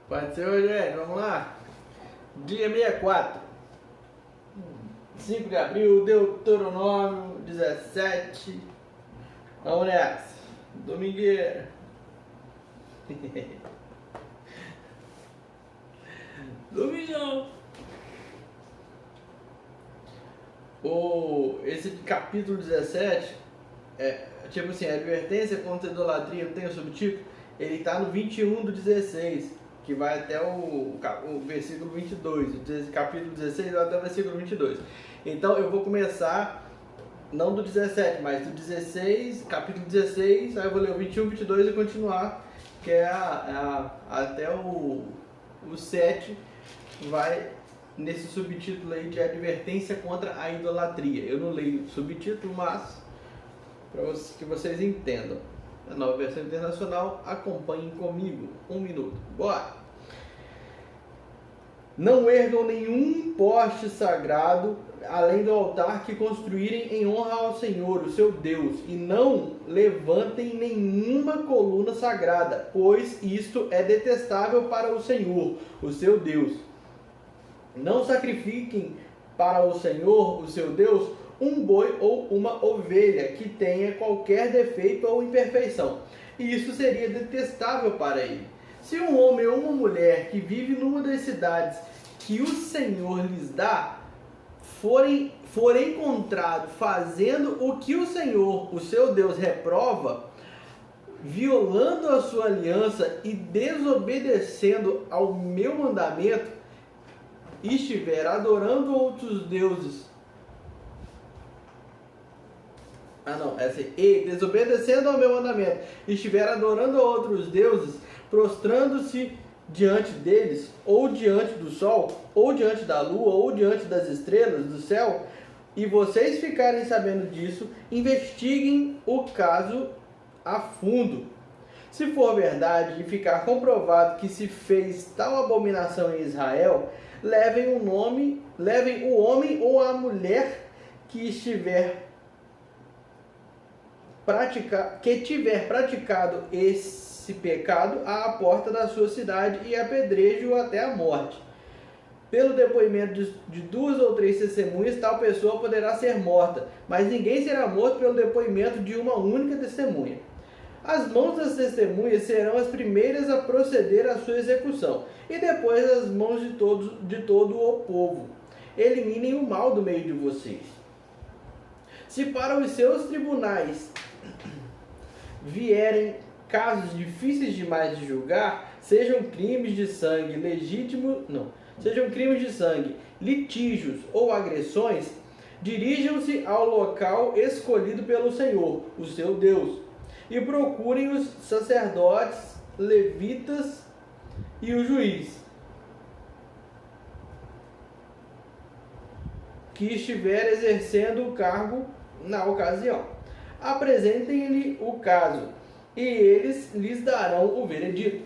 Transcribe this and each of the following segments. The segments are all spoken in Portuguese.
Pode ser hoje, gente. Vamos lá. Dia 64. 5 de abril, Deuteronômio 17. Vamos nessa. Domingueira. Domingão. Esse capítulo 17 tipo assim, a advertência contra a idolatria, não tem o subtítulo? Ele está no 21 do 16, que vai até o versículo 22. Capítulo 16 vai até o versículo 22. Então eu vou começar, não do 17, mas do 16, capítulo 16, aí eu vou ler o 21, 22 e continuar, que é até o 7, vai nesse subtítulo aí de advertência contra a idolatria. Eu não leio o subtítulo, mas para que vocês entendam. A nova versão internacional, acompanhem comigo. 1 minuto. Bora! Não ergam nenhum poste sagrado além do altar que construírem em honra ao Senhor, o seu Deus, e não levantem nenhuma coluna sagrada, pois isto é detestável para o Senhor, o seu Deus. Não sacrifiquem para o Senhor, o seu Deus, um boi ou uma ovelha que tenha qualquer defeito ou imperfeição. E isso seria detestável para ele. Se um homem ou uma mulher que vive numa das cidades que o Senhor lhes dá, for encontrado fazendo o que o Senhor, o seu Deus, reprova, violando a sua aliança e desobedecendo ao meu mandamento, e estiver adorando outros deuses, e desobedecendo ao meu mandamento, estiver adorando a outros deuses, prostrando-se diante deles, ou diante do sol, ou diante da lua, ou diante das estrelas do céu, e vocês ficarem sabendo disso, investiguem o caso a fundo. Se for verdade e ficar comprovado que se fez tal abominação em Israel, levem o homem ou a mulher que tiver praticado esse pecado à porta da sua cidade e apedreje-o até a morte. Pelo depoimento de 2 ou 3 testemunhas, tal pessoa poderá ser morta, mas ninguém será morto pelo depoimento de uma única testemunha. As mãos das testemunhas serão as primeiras a proceder à sua execução, e depois as mãos de todo o povo. Eliminem o mal do meio de vocês. Se para os seus tribunais vierem casos difíceis demais de julgar, sejam crimes de sangue, litígios ou agressões, dirijam-se ao local escolhido pelo Senhor, o seu Deus, e procurem os sacerdotes, levitas e o juiz que estiver exercendo o cargo na ocasião. Apresentem-lhe o caso, e eles lhes darão o veredito.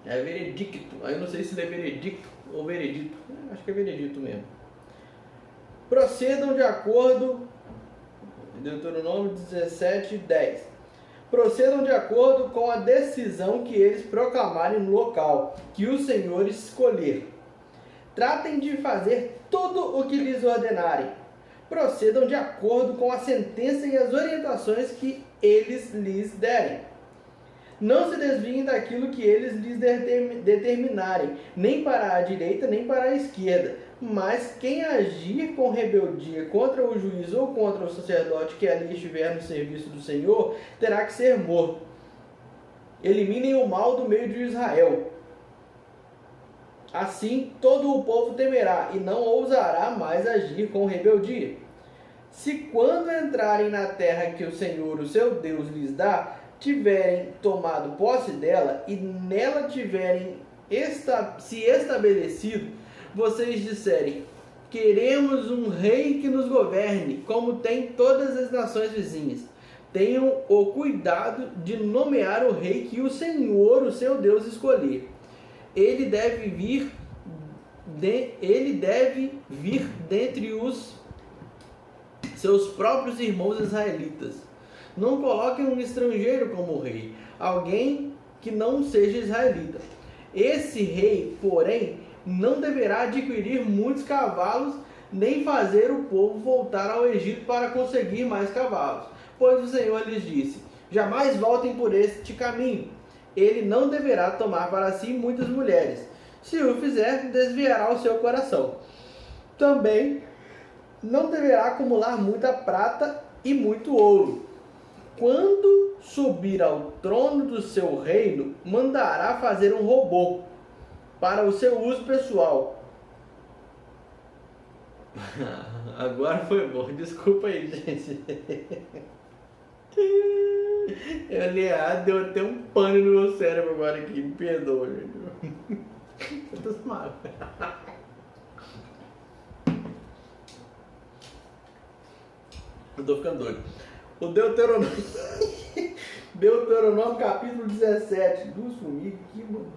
É veredicto. Eu não sei se é veredicto ou veredito. Acho que é veredito mesmo. Procedam de acordo... Deuteronômio 17, 10. Procedam de acordo com a decisão que eles proclamarem no local que o Senhor escolher. Tratem de fazer tudo o que lhes ordenarem. Procedam de acordo com a sentença e as orientações que eles lhes derem. Não se desviem daquilo que eles lhes determinarem, nem para a direita, nem para a esquerda. Mas quem agir com rebeldia contra o juiz ou contra o sacerdote que ali estiver no serviço do Senhor, terá que ser morto. Eliminem o mal do meio de Israel. Assim todo o povo temerá e não ousará mais agir com rebeldia. Se quando entrarem na terra que o Senhor, o seu Deus, lhes dá, tiverem tomado posse dela e nela tiverem se estabelecido, vocês disserem: queremos um rei que nos governe, como tem todas as nações vizinhas. Tenham o cuidado de nomear o rei que o Senhor, o seu Deus, escolher. Ele deve vir dentre os seus próprios irmãos israelitas. Não coloquem um estrangeiro como rei, alguém que não seja israelita. Esse rei, porém, não deverá adquirir muitos cavalos, nem fazer o povo voltar ao Egito para conseguir mais cavalos. Pois o Senhor lhes disse: jamais voltem por este caminho. Ele não deverá tomar para si muitas mulheres. Se o fizer, desviará o seu coração. Também não deverá acumular muita prata e muito ouro. Quando subir ao trono do seu reino, mandará fazer um robô para o seu uso pessoal. Agora foi bom, desculpa aí, gente. Eu li errado, deu até um pano no meu cérebro agora aqui, me perdoa, gente. Eu tô mal. Eu tô ficando doido. O Deuteronômio capítulo 17. Duas formigas aqui, mano.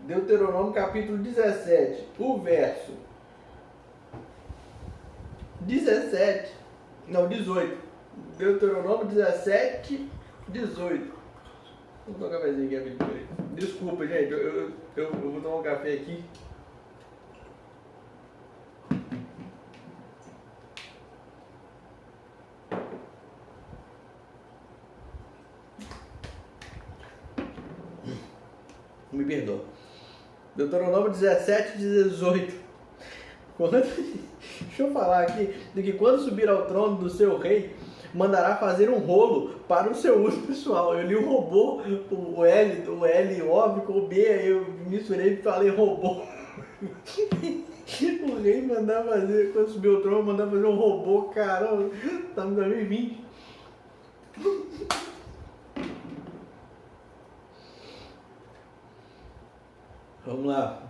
Deuteronômio capítulo 17. O verso 17. Não, 18. Deuteronômio 17, 18. Vou tomar um cafezinho aqui, amigo. Desculpa, gente. Eu vou tomar um café aqui. Me perdoa. Deuteronômio 17, 18. Deixa eu falar aqui de que quando subir ao trono do seu rei, mandará fazer um rolo para o seu uso pessoal. Eu li o robô, o L óbvio com o B, eu misturei e falei robô. O rei mandar fazer, quando subir ao trono, mandar fazer um robô, caramba, tá em 2020. Vamos lá,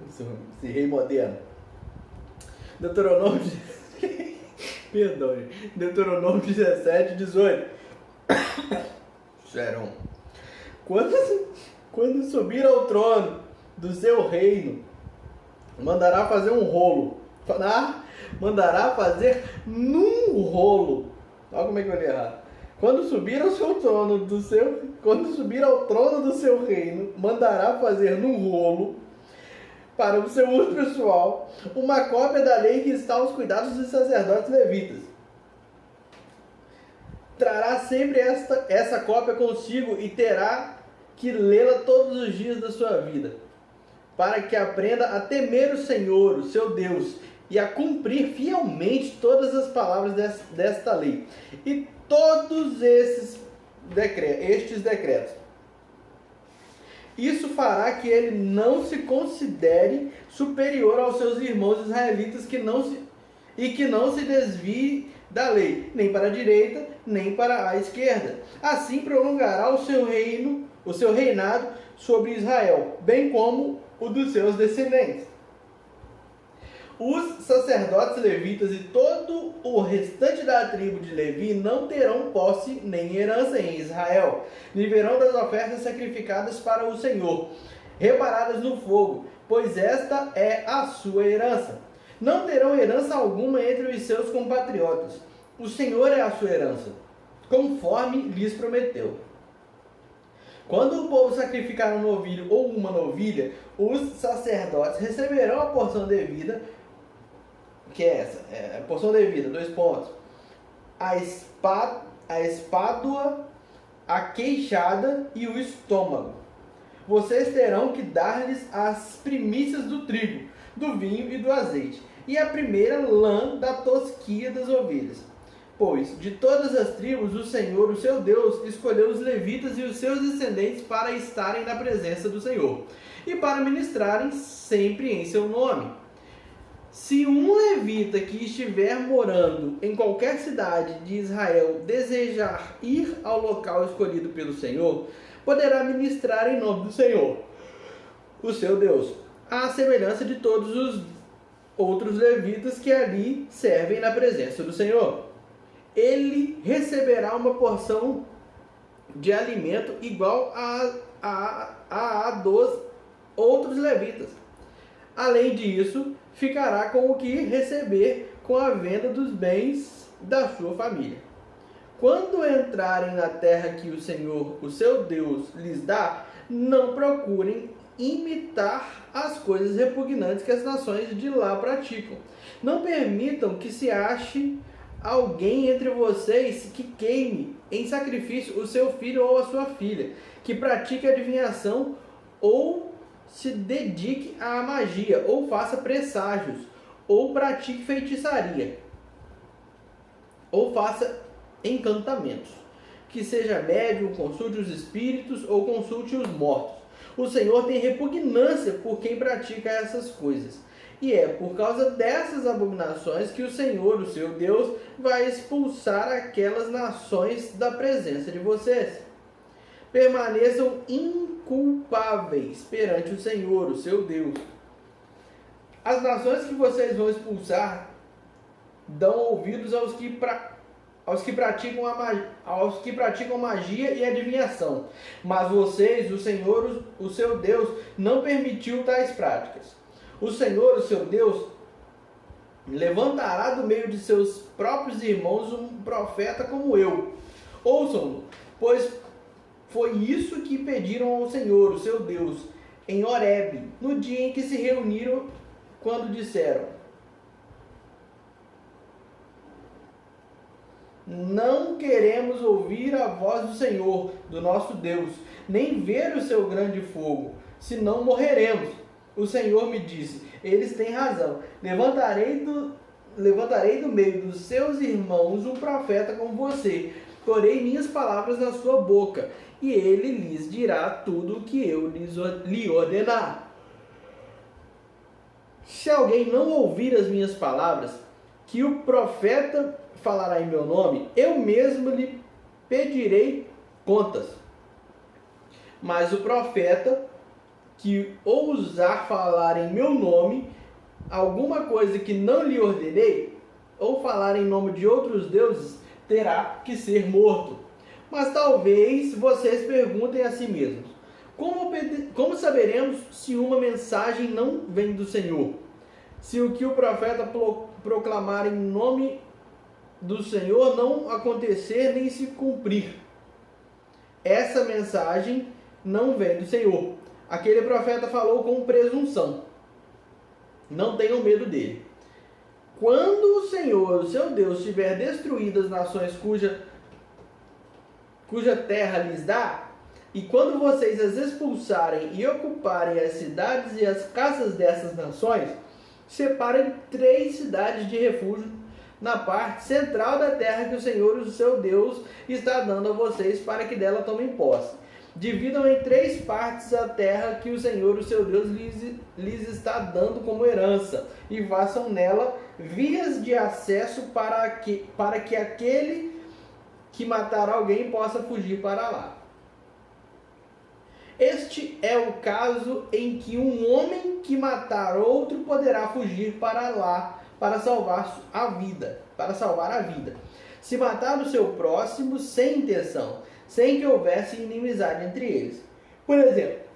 esse rei moderno. Deuteronômio, perdão, Deuteronômio 17, 18. Sério. Quando subir ao trono do seu reino, mandará fazer um rolo. Mandará fazer num rolo. Olha como é que eu li errado. Quando subir ao trono do seu reino, mandará fazer num rolo, para o seu uso pessoal, uma cópia da lei que está aos cuidados dos sacerdotes levitas. Trará sempre essa cópia consigo e terá que lê-la todos os dias da sua vida, para que aprenda a temer o Senhor, o seu Deus, e a cumprir fielmente todas as palavras desta lei e todos estes decretos. Isso fará que ele não se considere superior aos seus irmãos israelitas que não se desvie da lei, nem para a direita, nem para a esquerda. Assim prolongará o seu reinado sobre Israel, bem como o dos seus descendentes. Os sacerdotes levitas e todo o restante da tribo de Levi não terão posse nem herança em Israel. Viverão das ofertas sacrificadas para o Senhor, reparadas no fogo, pois esta é a sua herança. Não terão herança alguma entre os seus compatriotas. O Senhor é a sua herança, conforme lhes prometeu. Quando o povo sacrificar um novilho ou uma novilha, os sacerdotes receberão a porção devida, que é essa, a porção devida, 2 pontos. A espádua, a queixada e o estômago. Vocês terão que dar-lhes as primícias do trigo, do vinho e do azeite, e a primeira lã da tosquia das ovelhas. Pois de todas as tribos o Senhor, o seu Deus, escolheu os levitas e os seus descendentes para estarem na presença do Senhor, e para ministrarem sempre em seu nome. Se um levita que estiver morando em qualquer cidade de Israel desejar ir ao local escolhido pelo Senhor, poderá ministrar em nome do Senhor, o seu Deus, à semelhança de todos os outros levitas que ali servem na presença do Senhor. Ele receberá uma porção de alimento igual a dos outros levitas. Além disso, ficará com o que receber com a venda dos bens da sua família. Quando entrarem na terra que o Senhor, o seu Deus, lhes dá, não procurem imitar as coisas repugnantes que as nações de lá praticam. Não permitam que se ache alguém entre vocês que queime em sacrifício o seu filho ou a sua filha, que pratique adivinhação ou se dedique à magia, ou faça presságios, ou pratique feitiçaria, ou faça encantamentos, que seja médium, consulte os espíritos ou consulte os mortos. O Senhor tem repugnância por quem pratica essas coisas. E é por causa dessas abominações que o Senhor, o seu Deus, vai expulsar aquelas nações da presença de vocês. Permaneçam inculpáveis perante o Senhor, o seu Deus. As nações que vocês vão expulsar dão ouvidos aos que praticam magia e adivinhação. Mas vocês, o Senhor, o seu Deus, não permitiu tais práticas. O Senhor, o seu Deus, levantará do meio de seus próprios irmãos um profeta como eu. Ouçam-no, pois foi isso que pediram ao Senhor, o seu Deus, em Horebe, no dia em que se reuniram, quando disseram: não queremos ouvir a voz do Senhor, do nosso Deus, nem ver o seu grande fogo, senão morreremos. O Senhor me disse: eles têm razão. Levantarei do meio dos seus irmãos um profeta como você. Porei minhas palavras na sua boca, e ele lhes dirá tudo o que eu lhe ordenar. Se alguém não ouvir as minhas palavras, que o profeta falará em meu nome, eu mesmo lhe pedirei contas. Mas o profeta que ousar falar em meu nome alguma coisa que não lhe ordenei, ou falar em nome de outros deuses, terá que ser morto. Mas talvez vocês perguntem a si mesmos: como saberemos se uma mensagem não vem do Senhor? Se o que o profeta proclamar em nome do Senhor não acontecer nem se cumprir, essa mensagem não vem do Senhor. Aquele profeta falou com presunção. Não tenham medo dele. Quando o Senhor, o seu Deus, tiver destruído as nações cuja terra lhes dá, e quando vocês as expulsarem e ocuparem as cidades e as casas dessas nações, separem 3 cidades de refúgio na parte central da terra que o Senhor, o seu Deus, está dando a vocês para que dela tomem posse. Dividam em 3 partes a terra que o Senhor, o seu Deus, lhes está dando como herança, e façam nela vias de acesso para que aquele que matar alguém possa fugir para lá. Este é o caso em que um homem que matar outro poderá fugir para lá para salvar a vida. Se matar o seu próximo sem intenção, sem que houvesse inimizade entre eles. Por exemplo,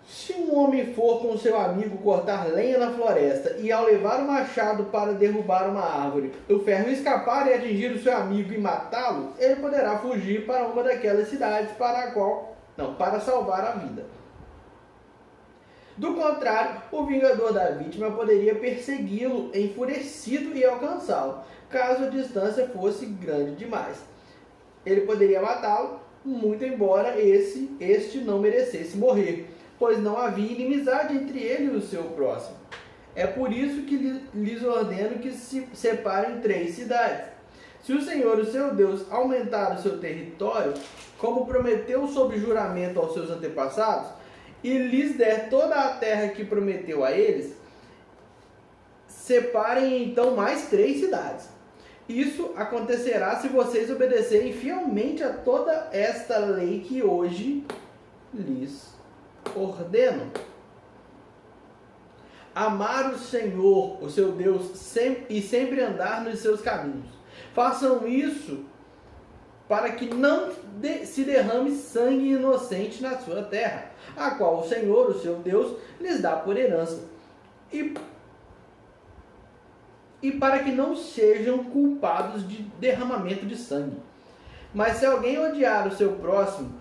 se um homem for com seu amigo cortar lenha na floresta e ao levar o machado para derrubar uma árvore, o ferro escapar e atingir o seu amigo e matá-lo, ele poderá fugir para uma daquelas cidades para salvar a vida. Do contrário, o vingador da vítima poderia persegui-lo enfurecido e alcançá-lo, caso a distância fosse grande demais. Ele poderia matá-lo, muito embora este não merecesse morrer, pois não havia inimizade entre ele e o seu próximo. É por isso que lhes ordeno que se separem 3 cidades. Se o Senhor, o seu Deus, aumentar o seu território, como prometeu sob juramento aos seus antepassados, e lhes der toda a terra que prometeu a eles, separem então mais 3 cidades. Isso acontecerá se vocês obedecerem fielmente a toda esta lei que hoje lhes ordeno. Amar o Senhor, o seu Deus, e sempre andar nos seus caminhos. Façam isso para que não se derrame sangue inocente na sua terra, a qual o Senhor, o seu Deus, lhes dá por herança. E para que não sejam culpados de derramamento de sangue. Mas se alguém odiar o seu próximo,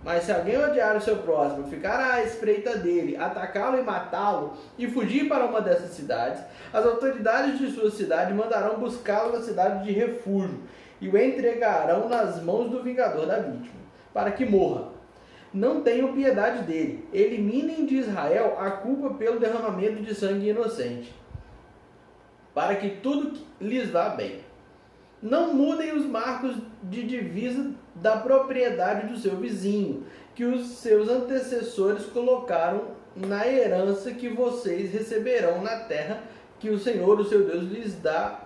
Mas se alguém odiar o seu próximo, ficar à espreita dele, atacá-lo e matá-lo, e fugir para uma dessas cidades, as autoridades de sua cidade mandarão buscá-lo na cidade de refúgio, e o entregarão nas mãos do vingador da vítima, para que morra. Não tenham piedade dele. Eliminem de Israel a culpa pelo derramamento de sangue inocente, para que tudo lhes vá bem. Não mudem os marcos de divisa da propriedade do seu vizinho, que os seus antecessores colocaram na herança que vocês receberão na terra que o Senhor, o seu Deus, lhes dá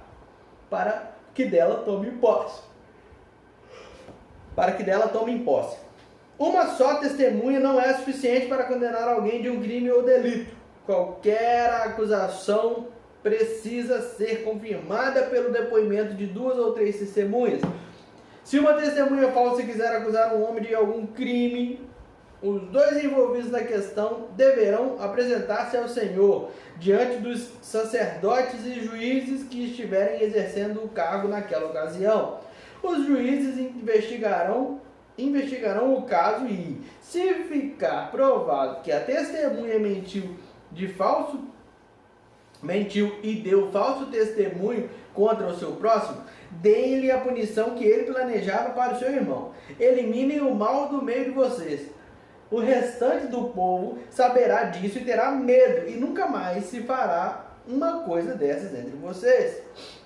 para que dela tomem posse. Para que dela tomem posse. Uma só testemunha não é suficiente para condenar alguém de um crime ou delito. Qualquer acusação precisa ser confirmada pelo depoimento de 2 ou 3 testemunhas. Se uma testemunha falsa quiser acusar um homem de algum crime, os 2 envolvidos na questão deverão apresentar-se ao Senhor diante dos sacerdotes e juízes que estiverem exercendo o cargo naquela ocasião. Os juízes investigarão o caso e, se ficar provado que a testemunha mentiu e deu falso testemunho contra o seu próximo, deem-lhe a punição que ele planejava para o seu irmão. Eliminem o mal do meio de vocês. O restante do povo saberá disso e terá medo, e nunca mais se fará uma coisa dessas entre vocês.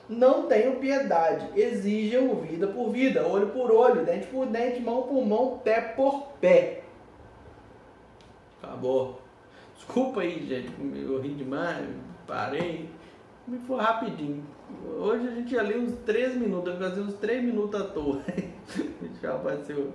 Não tenham piedade, exijam vida por vida, olho por olho, dente por dente, mão por mão, pé por pé. Acabou. Desculpa aí, gente, eu ri demais, parei. Me foi rapidinho. Hoje a gente ia ler uns 3 minutos, eu vou fazer uns 3 minutos à toa. Já apareceu.